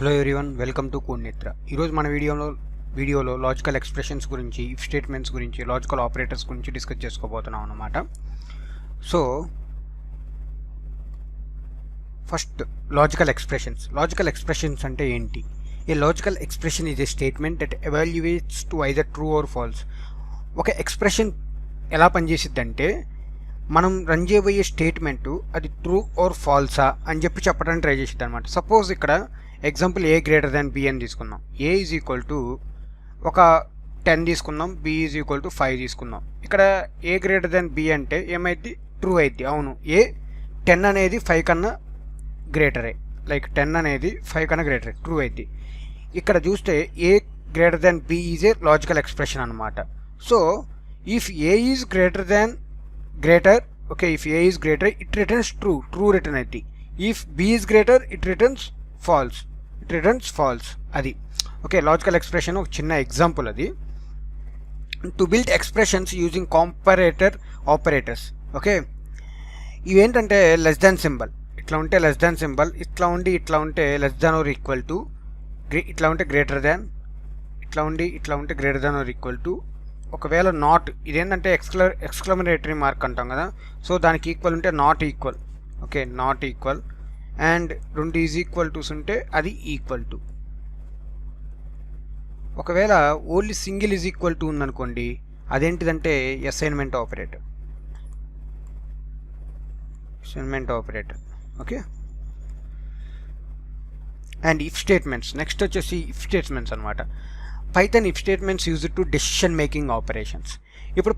Hello everyone, welcome to కోడెnetra. ఈరోజు మన వీడియోలో లాజికల్ ఎక్స్ప్రెషన్స్ గురించి, ఇఫ్ స్టేట్మెంట్స్ గురించి, లాజికల్ ఆపరేటర్స్ గురించి డిస్కస్ చేసుకోబోతున్నాం అన్నమాట. సో ఫస్ట్ లాజికల్ ఎక్స్ప్రెషన్స్ అంటే ఏంటి? A logical expression is a statement that evaluates to either true or false. ఒక ఎక్స్ప్రెషన్ ఎలా పనిచేసిద్దంటే, మనం రన్ చేయబోయే స్టేట్మెంటు అది ట్రూ ఆర్ ఫాల్సా అని చెప్పడానికి ట్రై చేసిద్ది అనమాట. సపోజ్ ఇక్కడ ఎగ్జాంపుల్ ఏ గ్రేటర్ దాన్ బి అని తీసుకుందాం. ఏ ఈజ్ ఈక్వల్ టు ఒక 10 తీసుకుందాం, బి ఈజ్ ఈక్వల్ టు 5 తీసుకుందాం. ఇక్కడ ఏ గ్రేటర్ దాన్ బి అంటే ఏమైద్ది? ట్రూ అయిద్ది. అవును, ఏ 10 అనేది 5 కన్నా గ్రేటరే, లైక్ 10 అనేది 5 కన్నా గ్రేటరే, ట్రూ అయిద్ది. ఇక్కడ చూస్తే a greater than b is a logical expression అనమాట. So if A is greater, okay, if a is greater it returns true return అయిద్ది. if b is greater it returns false. అది okay, logical expression ఒక చిన్న example అది. To build expressions using comparator operators. Okay, ఇవేంటంటే less than symbol, ఇట్లా ఉంటే less than symbol, ఇట్లా ఉంటే less than or equal to, ఇట్లా ఉంటే గ్రేటర్ దాన్, ఇట్లా ఉంటే greater than or equal to. ఒకవేళ నాట్, ఇదేంటంటే ఎక్స్క్లమేటరీ మార్క్ అంటాం కదా, సో దానికి ఈక్వల్ ఉంటే not equal. Okay, not equal. And రెండు ఈజ్ ఈక్వల్ టుస్ ఉంటే అది ఈక్వల్ టు. ఒకవేళ only single is equal to ఉందనుకోండి, అదేంటిదంటే assignment operator. Okay, and if statements. Next వచ్చేసి ఇఫ్ స్టేట్మెంట్స్ అనమాట. Python if statements use to decision making operations. ఇప్పుడు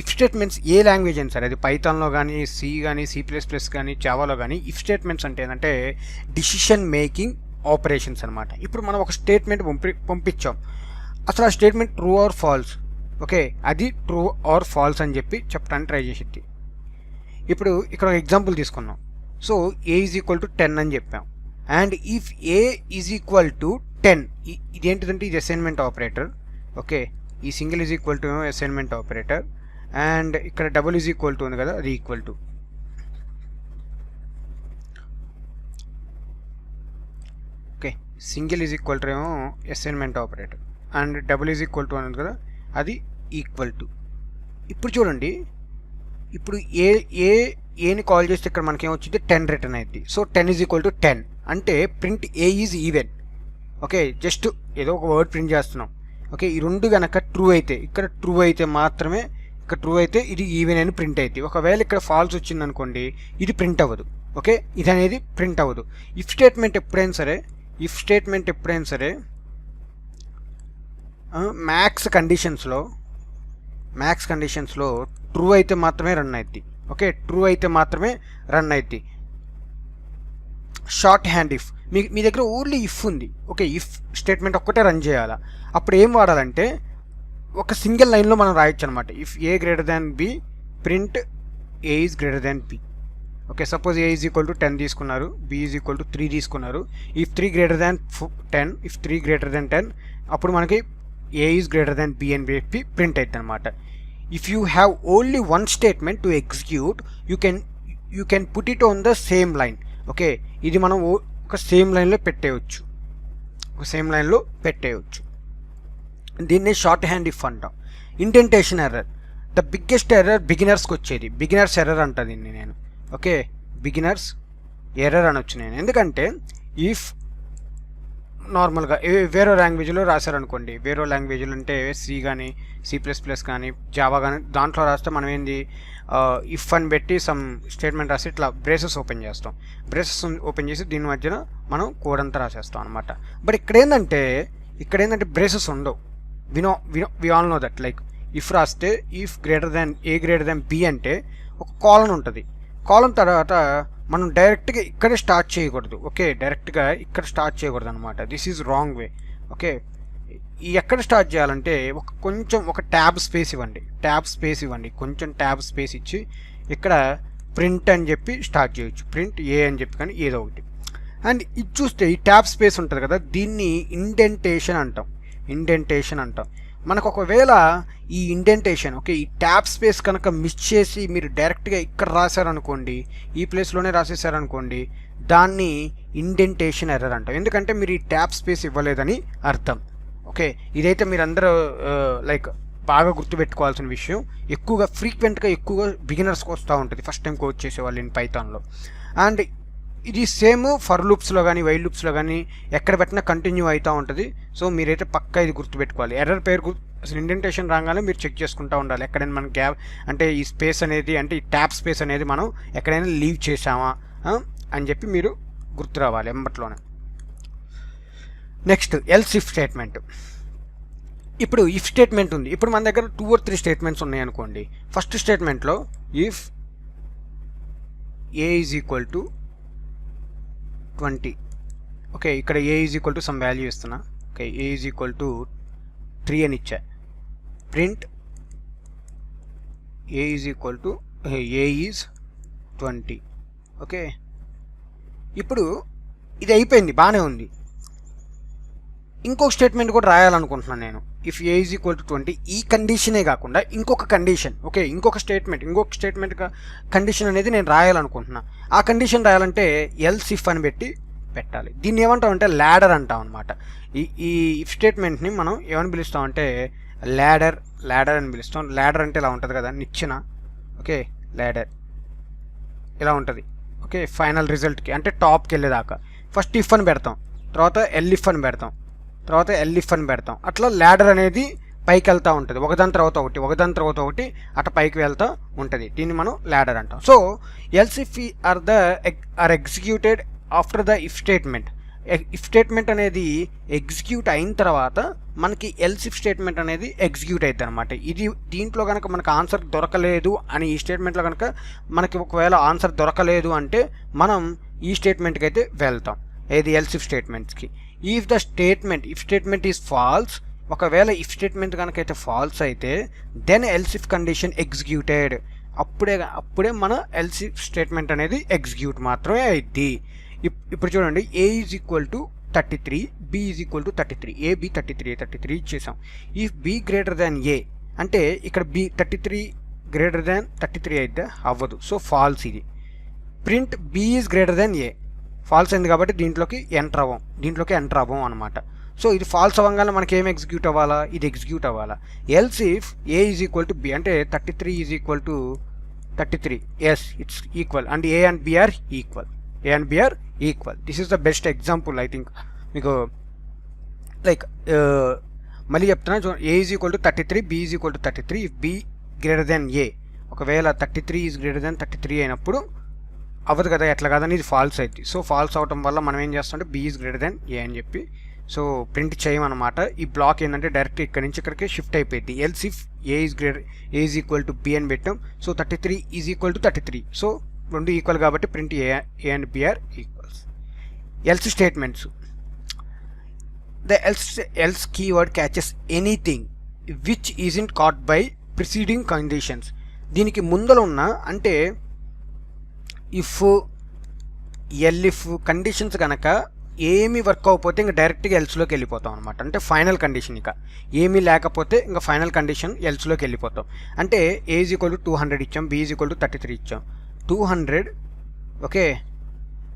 if statements ఏ లాంగ్వేజ్ అయినా సరే, అది పైథాన్లో కానీ, సి కానీ, C++ కానీ, జావాలో కానీ, ఇఫ్ స్టేట్మెంట్స్ అంటే ఏంటంటే డిసిషన్ మేకింగ్ ఆపరేషన్స్ అనమాట. ఇప్పుడు మనం ఒక స్టేట్మెంట్ పంపించాం, అసలు ఆ statement true or false. Okay, అది ట్రూ ఆర్ ఫాల్స్ అని చెప్పడానికి ట్రై చేసిద్ది. ఇప్పుడు ఇక్కడ ఒక ఎగ్జాంపుల్ తీసుకున్నాం. So A is equal to 10 అని చెప్పాం. And if A is equal to 10, ఇదేంటిదంటే ఇది అసైన్మెంట్ ఆపరేటర్. ఓకే, ఈ single is equal to assignment operator. And ఇక్కడ డబుల్ ఈజ్ ఈక్వల్ టు ఉంది కదా, అది equal to. Okay, single is equal to ఏమో assignment operator, and double is equal to అనేది కదా, అది ఈక్వల్ టు. ఇప్పుడు చూడండి, ఇప్పుడు ఏని కాల్ చేస్తే ఇక్కడ మనకి ఏమొచ్చింది? 10 రిటర్న్ అయింది. సో 10 ఈజ్ ఈక్వల్ టు 10 అంటే print A is even. Okay, just ఏదో ఒక వర్డ్ ప్రింట్ చేస్తున్నాం. ఓకే, ఈ రెండు కనుక ట్రూ అయితే, ఇక్కడ ట్రూ అయితే మాత్రమే, ఇక్కడ ట్రూ అయితే ఇది ఈవెన్ అని ప్రింట్ అవుతుంది. ఒకవేళ ఇక్కడ ఫాల్స్ వచ్చింది అనుకోండి, ఇది ప్రింట్ అవ్వదు. ఓకే, ఇది అనేది ప్రింట్ అవ్వదు. ఇఫ్ స్టేట్మెంట్ ఎప్పుడైనా సరే మ్యాక్స్ కండిషన్స్లో ట్రూ అయితే మాత్రమే రన్ అవుద్ది. ఓకే, ట్రూ అయితే మాత్రమే రన్ అవుద్ది. షార్ట్ హ్యాండ్ ఇఫ్, మీ దగ్గర ఓన్లీ ఇఫ్ ఉంది. ఓకే, ఇఫ్ స్టేట్మెంట్ ఒక్కటే రన్ చేయాలా, అప్పుడు ఏం వాడాలంటే ఒక సింగిల్ లైన్లో మనం రాయొచ్చు అనమాట. If A greater than B, print A is greater than B. Okay, suppose A is equal to 10 తీసుకున్నారు, బి ఈజ్ ఈక్వల్ టు 3 తీసుకున్నారు. ఇఫ్ 3 గ్రేటర్ దాన్ 10, అప్పుడు మనకి a is greater than b అని చెప్పి ప్రింట్ అవుతుంది అనమాట. If you have only one statement to execute, you can put it on the same line. Okay, ఇది మనం ఒక సేమ్ లైన్లో పెట్టేయచ్చు. దీన్నే షార్ట్ హ్యాండ్ ఇఫ్ అంటాం. Indentation error, the biggest error బిగినర్స్కి వచ్చేది. బిగినర్స్ ఎర్రర్ అంట దీన్ని నేను. ఓకే, బిగినర్స్ ఎర్రర్ అనొచ్చు నేను. ఎందుకంటే ఇఫ్ నార్మల్గా వేరే లాంగ్వేజ్లో రాశారనుకోండి, వేరే లాంగ్వేజ్లో అంటే సి కానీ, C++ కానీ, జావా కానీ, దాంట్లో రాస్తే మనం ఏంది, ఇఫ్ అని పెట్టి సమ్ స్టేట్మెంట్ రాసి ఇట్లా బ్రేసెస్ ఓపెన్ చేసి దీని మధ్యన మనం కోడ్ అంతా రాసేస్తాం అనమాట. బట్ ఇక్కడ ఏంటంటే బ్రేసెస్ ఉండవు. We all know that. Like if రాస్తే ఇఫ్ గ్రేటర్ దాన్ బి అంటే ఒక కాలన్ ఉంటుంది. కాలన్ తర్వాత మనం డైరెక్ట్గా ఇక్కడే స్టార్ట్ చేయకూడదు. ఓకే, డైరెక్ట్గా ఇక్కడ స్టార్ట్ చేయకూడదు అనమాట. This is wrong way. Okay, ఎక్కడ స్టార్ట్ చేయాలంటే ఒక ట్యాబ్ స్పేస్ ఇవ్వండి. కొంచెం ట్యాబ్ స్పేస్ ఇచ్చి ఇక్కడ ప్రింట్ అని చెప్పి స్టార్ట్ చేయొచ్చు. ప్రింట్ ఏ అని చెప్పి కానీ ఏదో ఒకటి. అండ్ ఇది చూస్తే ఈ ట్యాబ్ స్పేస్ ఉంటుంది కదా, దీన్ని ఇండెంటేషన్ అంటాం. మనకు ఒకవేళ ఈ ఇండెంటేషన్ ఓకే ఈ ట్యాబ్ స్పేస్ కనుక మిస్ చేసి మీరు డైరెక్ట్గా ఇక్కడ రాశారనుకోండి, ఈ ప్లేస్లోనే రాసేసారనుకోండి, దాన్ని ఇండెంటేషన్ ఎర్రర్ అంటాం. ఎందుకంటే మీరు ఈ ట్యాబ్ స్పేస్ ఇవ్వలేదని అర్థం. ఓకే, ఇదైతే మీరందరూ లైక్ బాగా గుర్తుపెట్టుకోవాల్సిన విషయం. ఎక్కువగా ఫ్రీక్వెంట్గా ఎక్కువగా బిగినర్స్కి వస్తూ ఉంటుంది ఫస్ట్ టైం కోడ్ చేసేవాళ్ళు ఇన్ పైథాన్లో. అండ్ ఇది సేమ్ ఫర్ లూప్స్లో కానీ వైల్ లూప్స్లో కానీ ఎక్కడ పెట్టినా కంటిన్యూ అవుతూ ఉంటుంది. సో మీరైతే పక్కా ఇది గుర్తుపెట్టుకోవాలి. ఎర్రర్ పేరు అసలు ఇండెంటేషన్ రాగానే మీరు చెక్ చేసుకుంటూ ఉండాలి, ఎక్కడైనా మన గ్యాప్ అంటే ఈ స్పేస్ అనేది అంటే ఈ ట్యాబ్ స్పేస్ అనేది మనం ఎక్కడైనా లీవ్ చేసామా అని చెప్పి మీరు గుర్తు రావాలి ఎంబట్లోనే. Next else if statement. ఇప్పుడు ఇఫ్ స్టేట్మెంట్ ఉంది. ఇప్పుడు మన దగ్గర 2 or 3 స్టేట్మెంట్స్ ఉన్నాయి అనుకోండి. ఫస్ట్ స్టేట్మెంట్లో if A is equal to 20. Okay, ఇక్కడ a is equal to some value ఇస్తున్నా. Okay, a is equal to 3 అని ఇచ్చా. Print A is equal to a is 20. Okay, ఇప్పుడు ఇది అయిపోయింది, బాగానే ఉంది. ఇంకొక స్టేట్మెంట్ కూడా రాయాలనుకుంటున్నాను నేను. If A is equal to 20 ఈ కండిషనే కాకుండా ఇంకొక కండిషన్, ఓకే ఇంకొక స్టేట్మెంట్ కండిషన్ అనేది నేను రాయాలనుకుంటున్నాను. ఆ కండిషన్ రాయాలంటే ఎల్స్ ఇఫ్ అని పెట్టాలి. దీన్ని ఏమంటాం అంటే ల్యాడర్ అంటాం అనమాట. ఈ ఇఫ్ స్టేట్మెంట్ని మనం ఏమని పిలుస్తామంటే ల్యాడర్ అని పిలుస్తాం. ల్యాడర్ అంటే ఇలా ఉంటుంది కదా, నిచ్చెన. ఓకే, ల్యాడర్ ఇలా ఉంటుంది. ఓకే, ఫైనల్ రిజల్ట్కి అంటే టాప్కి వెళ్ళేదాకా ఫస్ట్ ఇఫ్ అని పెడతాం, తర్వాత ఎల్ ఇఫ్ అని పెడతాం, తర్వాత ఎల్ ఇఫ్ అని పెడతాం. అట్లా ల్యాడర్ అనేది పైకి వెళ్తూ ఉంటుంది, ఒకదాని తర్వాత ఒకటి అట్లా పైకి వెళ్తూ ఉంటుంది. దీన్ని మనం ల్యాడర్ అంటాం. So else if are executed after the if statement. If statement అనేది ఎగ్జిక్యూట్ అయిన తర్వాత మనకి ఎల్స్ ఇఫ్ స్టేట్మెంట్ అనేది ఎగ్జిక్యూట్ అవుతుంది అనమాట. ఇది దీంట్లో కనుక మనకు ఆన్సర్ దొరకలేదు అని ఈ స్టేట్మెంట్లో కనుక మనకి ఒకవేళ ఆన్సర్ దొరకలేదు అంటే మనం ఈ స్టేట్మెంట్కి అయితే వెళ్తాం, ఏది ఎల్స్ ఇఫ్ స్టేట్మెంట్స్కి. ఇఫ్ స్టేట్మెంట్ ఈజ్ ఫాల్స్, ఒకవేళ ఇఫ్ స్టేట్మెంట్ కనుక అయితే ఫాల్స్ అయితే then else if condition executed. అప్పుడే మన ఎల్స్ ఇఫ్ స్టేట్మెంట్ అనేది ఎగ్జిక్యూట్ మాత్రమే అయింది. ఇప్పుడు చూడండి, a is equal to 33, b is equal to 33, a b 33 ఇచ్చేసాం. If b greater than a అంటే ఇక్కడ బి 33 గ్రేటర్ దాన్ 33 అయితే అవ్వదు, సో ఫాల్స్ ఇది. Print b is greater than A, falls అయింది కాబట్టి దీంట్లోకి ఎంటర్ అవ్వం అనమాట. సో ఇది ఫాల్స్ అవ్వగానే మనకి ఏం ఎగ్జిక్యూట్ అవ్వాలా, ఇది ఎగ్జిక్యూట్ అవ్వాలా. Else if A is equal to b అంటే 33 is equal to 33, yes it's equal and a and B are equal. This is the best example I think మీకు. లైక్ మళ్ళీ చెప్తున్నా, a is equal to 33, b is equal to 33. If b greater than a, ఒకవేళ 33 is greater than 33 అయినప్పుడు అవ్వదు కదా, ఎట్లా కాదని ఇది ఫాల్స్ అవుతుంది. సో ఫాల్స్ అవటం వల్ల మనం ఏం చేస్తామంటే బి ఈజ్ గ్రేటర్ దాన్ ఏ అని చెప్పి సో ప్రింట్ చేయమన్నమాట. ఈ బ్లాక్ ఏంటంటే డైరెక్ట్ ఇక్కడ నుంచి ఇక్కడికి షిఫ్ట్ అయిపోయింది. Else if A is equal to B అని పెట్టాం. So 33 is equal to 33, so రెండు ఈక్వల్ కాబట్టి print A and B are equals. Else statements. The else keyword catches anything which isn't caught by preceding conditions. దీనికి ముందర ఉన్న అంటే if if conditions కనుక ఏమీ వర్క్ అవ్వకపోతే ఇంకా డైరెక్ట్గా ఎల్స్లోకి వెళ్ళిపోతాం అనమాట. అంటే ఫైనల్ కండిషన్ ఇక ఏమీ లేకపోతే ఇంకా ఫైనల్ కండిషన్ ఎల్స్లోకి వెళ్ళిపోతాం. అంటే ఏ ఈజ్ ఈక్వల్ టు 200 ఇచ్చాం, బి ఈజ్ ఈక్వల్ టు 33 ఇచ్చాం. 200 okay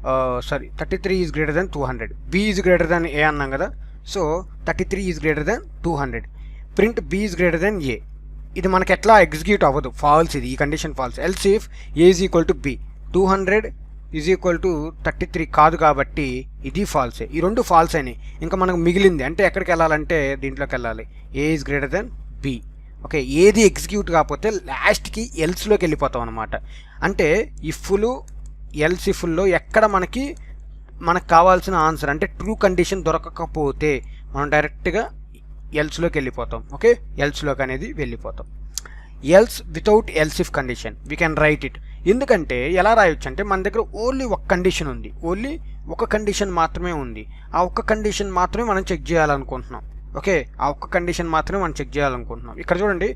33 is greater than 200, b is greater than a అన్నాం కదా. So 33 is greater than 200. Print b is greater than a. ఇది మనకి ఎట్లా ఎగ్జిక్యూట్ అవ్వదు, ఫాల్స్ ఇది, ఈ condition false. Else if A is equal to b 200 is equal to 33 కాదు కాబట్టి ఇది ఫాల్సే. ఈ రెండు ఫాల్స్ అయినాయి. ఇంకా మనకు మిగిలింది అంటే ఎక్కడికి వెళ్ళాలంటే దీంట్లోకి వెళ్ళాలి, a is greater then b. Okay, ఏది ఎగ్జిక్యూట్ కాకపోతే లాస్ట్కి ఎల్స్లోకి వెళ్ళిపోతాం అనమాట. అంటే ఇఫ్లు ఎల్స్ ఇఫ్ల్లో ఎక్కడ మనకు కావాల్సిన ఆన్సర్ అంటే ట్రూ కండిషన్ దొరకకపోతే మనం డైరెక్ట్గా ఎల్స్లోకి వెళ్ళిపోతాం. ఓకే, ఎల్స్లోకి అనేది వెళ్ళిపోతాం. Else without else if condition we can write it. ఎందుకంటే ఎలా రాయొచ్చు అంటే మన దగ్గర ఓన్లీ ఒక కండిషన్ ఉంది, ఓన్లీ ఒక కండిషన్ మాత్రమే ఉంది. ఆ ఒక్క కండిషన్ మాత్రమే మనం చెక్ చేయాలనుకుంటున్నాం. ఓకే, ఆ ఒక్క కండిషన్ మాత్రమే మనం చెక్ చేయాలనుకుంటున్నాం. ఇక్కడ చూడండి,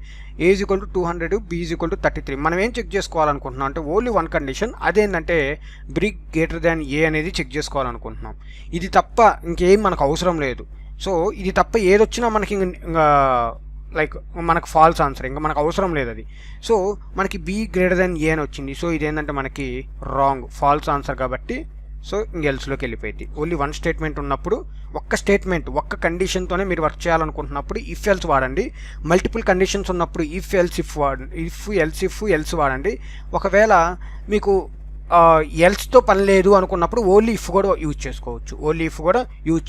a is equal to 200, b is equal to 33. మనం ఏం చెక్ చేసుకోవాలనుకుంటున్నాం అంటే ఓన్లీ వన్ కండిషన్, అదేంటంటే బి గ్రేటర్ దాన్ ఏ అనేది చెక్ చేసుకోవాలనుకుంటున్నాం. ఇది తప్ప ఇంకేం మనకు అవసరం లేదు. సో ఇది తప్ప ఏదొచ్చినా మనకి ఇంకా లైక్ మనకు ఫాల్స్ ఆన్సర్, ఇంకా మనకు అవసరం లేదు అది. సో మనకి బీ గ్రేటర్ దెన్ ఏ అని వచ్చింది. సో ఇదేంటంటే మనకి రాంగ్, ఫాల్స్ ఆన్సర్ కాబట్టి సో ఎల్స్లోకి వెళ్ళిపోయింది. ఓన్లీ వన్ స్టేట్మెంట్ ఉన్నప్పుడు ఒక్క స్టేట్మెంట్ ఒక్క కండిషన్తోనే మీరు వర్క్ చేయాలనుకుంటున్నప్పుడు ఇఫ్ ఎల్స్ వాడండి. మల్టిపుల్ కండిషన్స్ ఉన్నప్పుడు ఇఫ్ ఎల్స్ వాడండి. ఒకవేళ మీకు ఎల్స్తో పని లేదు అనుకున్నప్పుడు ఓన్లీ ఇఫ్ కూడా యూజ్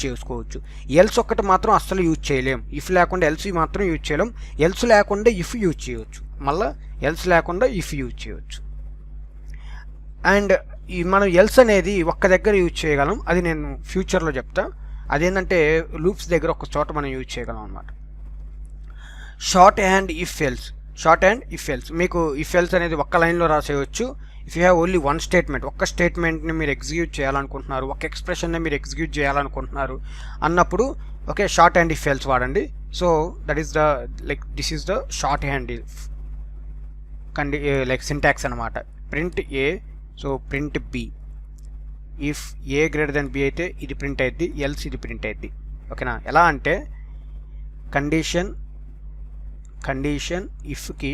చేసుకోవచ్చు. ఎల్స్ ఒక్కటి మాత్రం అస్సలు యూజ్ చేయలేం. ఇఫ్ లేకుండా ఎల్స్ మాత్రం యూజ్ చేయలేం. ఎల్స్ లేకుండా ఇఫ్ యూజ్ చేయవచ్చు. మళ్ళీ ఎల్స్ లేకుండా ఇఫ్ యూజ్ చేయవచ్చు. అండ్ మనం ఎల్స్ అనేది ఒక్క దగ్గర యూజ్ చేయగలం, అది నేను ఫ్యూచర్లో చెప్తా. అదేంటంటే లూప్స్ దగ్గర ఒక చోట మనం యూజ్ చేయగలం అనమాట. షార్ట్ హ్యాండ్ ఇఫ్ ఎల్స్ మీకు ఇఫ్ ఎల్స్ అనేది ఒక్క లైన్లో రాసేయచ్చు. If you have only one statement, ఒక్క స్టేట్మెంట్ని మీరు ఎగ్జిక్యూట్ చేయాలనుకుంటున్నారు, ఒక ఎక్స్ప్రెషన్ని మీరు ఎగ్జిక్యూట్ చేయాలనుకుంటున్నారు అన్నప్పుడు okay shorthand if else వాడండి. So this is the shorthand if syntax అనమాట. Print a, so print b. If A greater then b అయితే ఇది ప్రింట్ అయ్యిద్ది, ఎల్స్ ఇది ప్రింట్ అయ్యిద్ది. ఓకేనా? ఎలా అంటే కండిషన్ ఇఫ్కి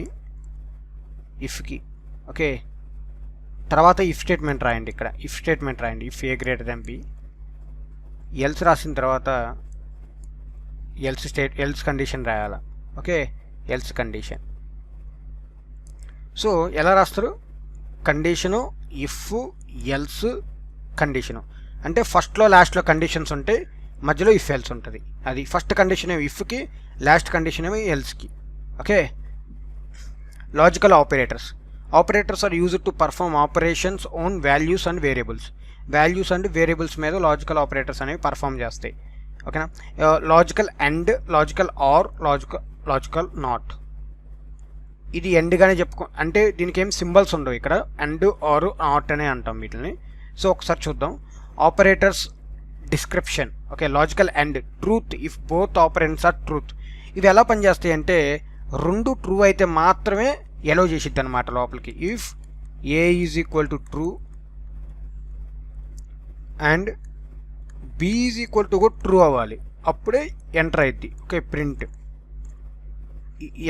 ఓకే, తర్వాత ఇఫ్ స్టేట్మెంట్ రాయండి. ఇక్కడ if A greater then b, else రాసిన తర్వాత ఎల్స్ కండిషన్ రాయాలా. Okay, else condition. సో ఎలా రాస్తారు? Condition, if, else, condition. అంటే ఫస్ట్లో లాస్ట్లో కండిషన్స్ ఉంటాయి, మధ్యలో ఇఫ్ ఎల్స్ ఉంటుంది. అది ఫస్ట్ కండిషన్ ఏమో ఇఫ్కి, లాస్ట్ కండిషన్ ఏమో ఎల్స్కి. Okay, logical operators are used to perform operations on values and variables మీద లాజికల్ ఆపరేటర్స్ అనేవి పర్ఫామ్ చేస్తాయి. ఓకేనా? Logical and, logical or, logical not. ఇది ఎండ్గానే అంటే దీనికి ఏం సింబల్స్ ఉండవు ఇక్కడ, అండ్ ఆర్ నాట్ అనే అంటాం వీటిని. సో ఒకసారి చూద్దాం. Operators description. Okay, logical and truth if both operands are truth. ఇవి ఎలా పనిచేస్తాయి అంటే రెండు ట్రూ అయితే మాత్రమే ఎలో చేసిద్ది అనమాట లోపలికి. If A is equal to true and b is equal to కూడా ట్రూ అవ్వాలి, అప్పుడే ఎంటర్ అయ్యిద్ది. Okay, print.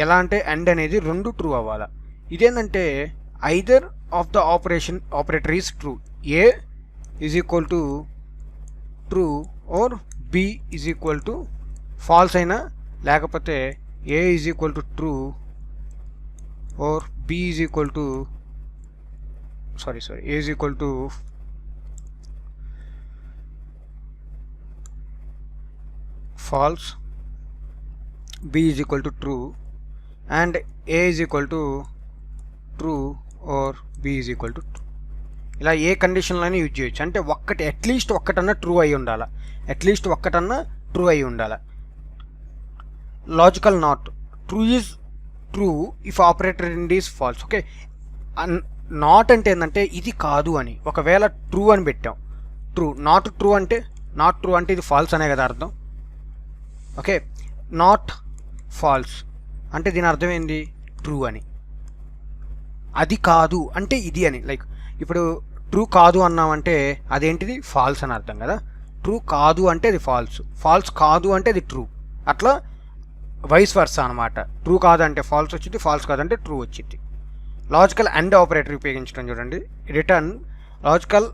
ఎలా అంటే అండ్ అనేది రెండు ట్రూ అవ్వాలా. ఇదేంటంటే either of the operator is true, a is equal to true or b is equal to false అయినా, లేకపోతే a is equal to true or b is equal to a is equal to false, b is equal to true and a is equal to true or b is equal to true. ఇలా ఏ కండిషన్లోనే use చేయొచ్చు. అంటే at least ఒక్కటన్నా true అయి ఉండాలి. Logical not. True is true if operator and is false. Okay, not అంటే ఏంటంటే ఇది కాదు అని. ఒకవేళ ట్రూ అని పెట్టాం, నాట్ ట్రూ అంటే ఇది ఫాల్స్ అనే కదా అర్థం. ఓకే, నాట్ ఫాల్స్ అంటే దీని అర్థం ఏంది? ట్రూ అని. అది కాదు అంటే ఇది అని. లైక్ ఇప్పుడు ట్రూ కాదు అన్నామంటే అదేంటిది? ఫాల్స్ అని అర్థం కదా. ట్రూ కాదు అంటే అది ఫాల్స్ కాదు అంటే అది ట్రూ. అట్లా వైస్ వర్సా అనమాట. ట్రూ కాదంటే ఫాల్స్ వచ్చింది, ఫాల్స్ కాదంటే ట్రూ వచ్చింది. లాజికల్ అండ్ ఆపరేటర్ ఉపయోగించడం చూడండి. Logical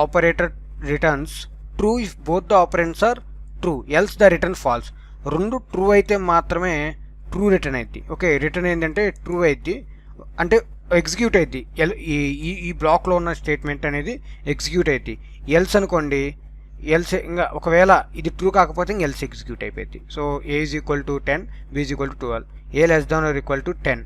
operator returns true if both the operands are true else the return false. రెండు ట్రూ అయితే మాత్రమే ట్రూ రిటర్న్ అయింది. ఓకే, రిటర్న్ ఏంటంటే ట్రూ అయింది అంటే ఎగ్జిక్యూట్ అయింది. ఈ బ్లాక్లో ఉన్న స్టేట్మెంట్ అనేది ఎగ్జిక్యూట్ అయింది. ఎల్స్ అనుకోండి, ఎల్స్ ఇంకా ఒకవేళ ఇది ట్రూ కాకపోతే ఇంక ఎల్స్ ఎగ్జిక్యూట్ అయిపోయింది. So A is equal to 10, B is equal to 12, A less than or equal to 10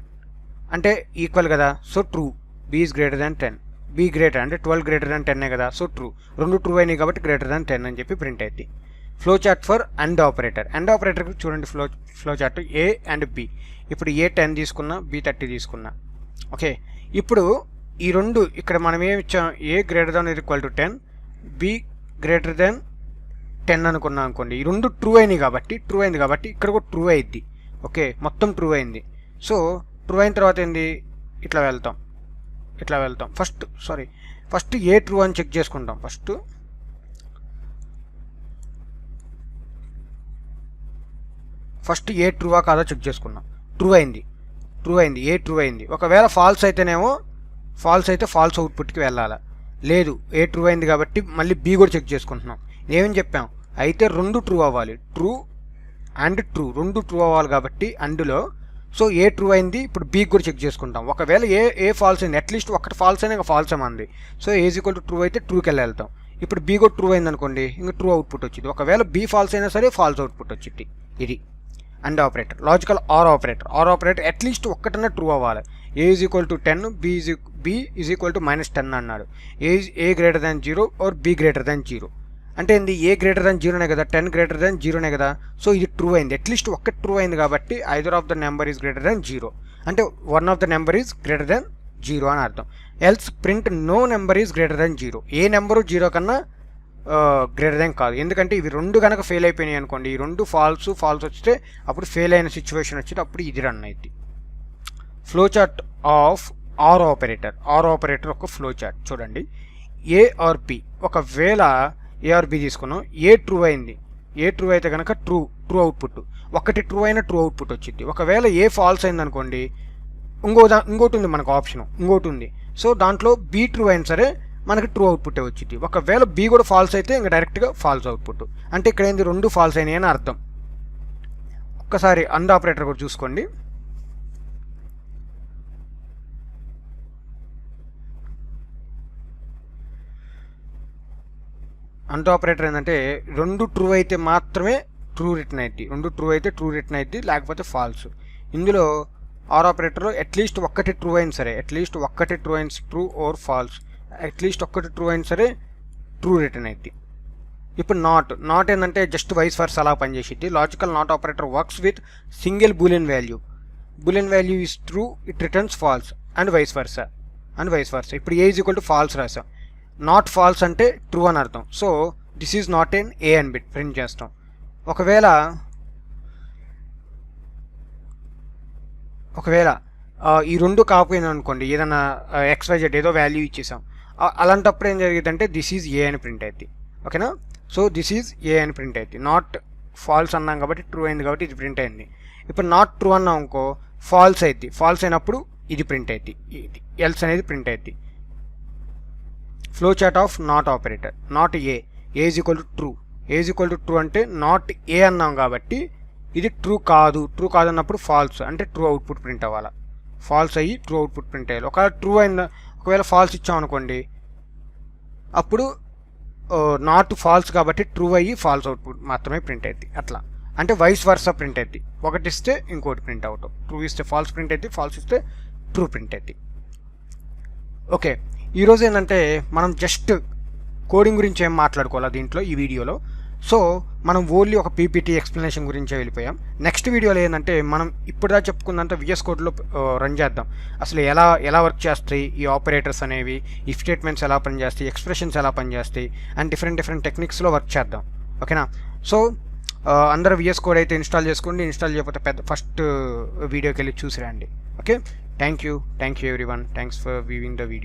అంటే ఈక్వల్ కదా. So true. B is greater than 10, B greater అంటే 12 గ్రేటర్ దాన్ 10 కదా. So true. రెండు true అయినాయి కాబట్టి greater than 10 అని చెప్పి print అయింది. Flow chart for and operator చూడండి. Flow chart a and b. ఇప్పుడు ఏ 10 తీసుకున్నా, బి 30 తీసుకున్నా. ఓకే, ఇప్పుడు ఈ రెండు ఇక్కడ మనం ఏమి ఇచ్చాం? A greater than equal to 10, B greater than 10 అనుకున్నాం అనుకోండి. ఈ రెండు ట్రూ అయింది కాబట్టి ఇక్కడ కూడా ట్రూ అయింది. ఓకే, మొత్తం ట్రూ అయింది. సో ట్రూ అయిన తర్వాత ఏంది? ఇట్లా వెళ్తాం. ఫస్ట్ ఏ ట్రూ అని చెక్ చేసుకుంటాం. ఫస్ట్ ఏ ట్రూవా కాదో చెక్ చేసుకున్నాం. ట్రూ అయింది ఏ ట్రూ అయింది. ఒకవేళ ఫాల్స్ అయితేనేమో ఫాల్స్ అయితే ఫాల్స్ అవుట్పుట్కి వెళ్ళాలి. లేదు ఏ ట్రూ అయింది కాబట్టి మళ్ళీ బీ కూడా చెక్ చేసుకుంటున్నాం. ఏమని చెప్పాం, అయితే రెండు ట్రూ అవ్వాలి, ట్రూ అండ్ ట్రూ రెండు ట్రూ అవ్వాలి కాబట్టి అందులో సో ఏ ట్రూ అయింది. ఇప్పుడు బీకి కూడా చెక్ చేసుకుంటాం. ఒకవేళ ఏ ఫాల్స్ అయింది, అట్లీస్ట్ ఒకటి ఫాల్స్ అయినా ఇంకా ఫాల్స్ ఏమంది. So age equal to true అయితే ట్రూకి వెళ్ళి వెళ్తాం. ఇప్పుడు బీ కూడా ట్రూ అయింది అనుకోండి, ఇంకా ట్రూ అవుట్పుట్ వచ్చింది. ఒకవేళ బీ ఫాల్స్ అయినా సరే ఫాల్స్ అవుట్పుట్ వచ్చింది. ఇది and operator. Logical or operator at least ఒక్కటన్నా ట్రూ అవ్వాలి. A is equal to 10, B is equal to -10 అన్నాడు. A greater than 0 or b greater than 0 అంటే ఏంది, ఏ గ్రేటర్ దాన్ 0నే కదా, 10 గ్రేటర్ దాన్ 0నే కదా. సో ఇది ట్రూ అయింది, అట్లీస్ట్ ఒక్కటి ట్రూ అయింది కాబట్టి either of the number is greater than 0 అంటే one of the number is greater than 0 అని అర్థం. Else print no number is greater than 0, ఏ నెంబరు 0 కన్నా గ్రేటర్ దాన్ కాదు. ఎందుకంటే ఇవి రెండు కనుక ఫెయిల్ అయిపోయినాయి అనుకోండి, ఈ రెండు ఫాల్స్ వస్తే అప్పుడు ఫెయిల్ అయిన సిచ్యువేషన్ వచ్చి అప్పుడు ఇది రన్ అయింది. Flow chart of or operator ఒక ఫ్లో చార్ట్ చూడండి. ఏ ఆర్ బి, ఒకవేళ ఏ ఆర్ బి తీసుకున్నాం, ఏ ట్రూ అయింది, ఏ ట్రూ అయితే కనుక ట్రూ అవుట్పుట్, ఒకటి ట్రూ అయిన ట్రూ అవుట్పుట్ వచ్చింది. ఒకవేళ ఏ ఫాల్స్ అయింది అనుకోండి, ఇంకోటి ఉంది మనకు ఆప్షన్, ఇంకోటి ఉంది. సో దాంట్లో బి ట్రూ అయినా సరే మనకి ట్రూ అవుట్పుట్ వచ్చింది. ఒకవేళ బి కూడా ఫాల్స్ అయితే ఇంకా డైరెక్ట్గా ఫాల్స్ అవుట్పుట్. అంటే ఇక్కడ ఏంది, రెండు ఫాల్స్ అయినాయి అని అర్థం. ఒక్కసారి అండ్ ఆపరేటర్ కూడా చూసుకోండి. అండ్ ఆపరేటర్ ఏంటంటే రెండు ట్రూ అయితే మాత్రమే ట్రూ రిటర్న్ అయింది, రెండు ట్రూ అయితే ట్రూ రిటర్న్ అయింది, లేకపోతే ఫాల్స్. ఇందులో ఆర్ ఆపరేటర్లో అట్లీస్ట్ ఒక్కటి ట్రూ అయిన సరే, అట్లీస్ట్ ఒక్కటి ట్రూ అయిన ట్రూ ఓర్ ఫాల్స్, అట్లీస్ట్ ఒక్కటి ట్రూ అయిన సరే ట్రూ రిటర్న్ అయింది. ఇప్పుడు నాట్ ఏంటంటే జస్ట్ వైస్ వర్స్ అలా పనిచేసిద్ది. Logical not operator works with single boolean value is true, it returns false and vice versa a is equal to false రాసాం, not false అంటే true అని అర్థం. So this is not an a అని bit print చేస్తాం. ఒకవేళ ఈ రెండు కాకపోయింది అనుకోండి, ఏదైనా XYZ ఏదో వాల్యూ ఇచ్చేసాం, అలాంటప్పుడు ఏం జరిగిందంటే దిస్ ఈజ్ ఏ అని ప్రింట్ అవుతుంది. ఓకేనా, సో దిస్ ఈజ్ ఏ అని ప్రింట్ అవుతుంది. నాట్ ఫాల్స్ అన్నాం కాబట్టి ట్రూ అయింది కాబట్టి ఇది ప్రింట్ అయింది. ఇప్పుడు నాట్ ట్రూ అన్నాం అనుకో ఫాల్స్ అవుతుంది, ఫాల్స్ అయినప్పుడు ఇది ప్రింట్ అవుతుంది, ఎల్స్ అనేది ప్రింట్ అవుతుంది. Flow chart of not operator. Not a is equal to true అంటే నాట్ ఏ అన్నాం కాబట్టి ఇది ట్రూ కాదన్నప్పుడు ఫాల్స్ అంటే ట్రూ అవుట్పుట్ ప్రింట్ అవ్వాలి, ఫాల్స్ అయ్యి ట్రూ అవుట్పుట్ ప్రింట్ అయ్యాలి. ఒకవేళ ఫాల్స్ ఇచ్చామనుకోండి అప్పుడు నాట్ ఫాల్స్ కాబట్టి ట్రూ అయ్యి ఫాల్స్ అవుట్పుట్ మాత్రమే ప్రింట్ అవుతుంది. అట్లా అంటే వైస్ వర్సా ప్రింట్ అవుతుంది, ఒకటి ఇస్తే ఇంకోటి ప్రింట్ అవుతాం, ట్రూ ఇస్తే ఫాల్స్ ప్రింట్ అవుతుంది, ఫాల్స్ ఇస్తే ట్రూ ప్రింట్ అవుతుంది. ఓకే, ఈరోజు ఏంటంటే మనం జస్ట్ కోడింగ్ గురించి ఏం మాట్లాడుకోవాలా దీంట్లో ఈ వీడియోలో. సో మనం ఓన్లీ ఒక పీపీటీ ఎక్స్ప్లెనేషన్ గురించే వెళ్ళిపోయాం. నెక్స్ట్ వీడియోలో ఏంటంటే మనం ఇప్పుడుదా చెప్పుకుందంటే VS కోడ్లో రన్ చేద్దాం. అసలు ఎలా వర్క్ చేస్తాయి ఈ ఆపరేటర్స్ అనేవి, ఈ స్టేట్మెంట్స్ ఎలా పనిచేస్తాయి, ఎక్స్ప్రెషన్స్ ఎలా పనిచేస్తాయి అండ్ డిఫరెంట్ టెక్నిక్స్లో వర్క్ చేద్దాం. ఓకేనా, సో అందరూ VS కోడ్ అయితే ఇన్స్టాల్ చేసుకోండి. ఇన్స్టాల్ చేయకపోతే ఫస్ట్ వీడియోకి వెళ్ళి చూసిరండి. Okay, thank you everyone, thanks for viewing the video.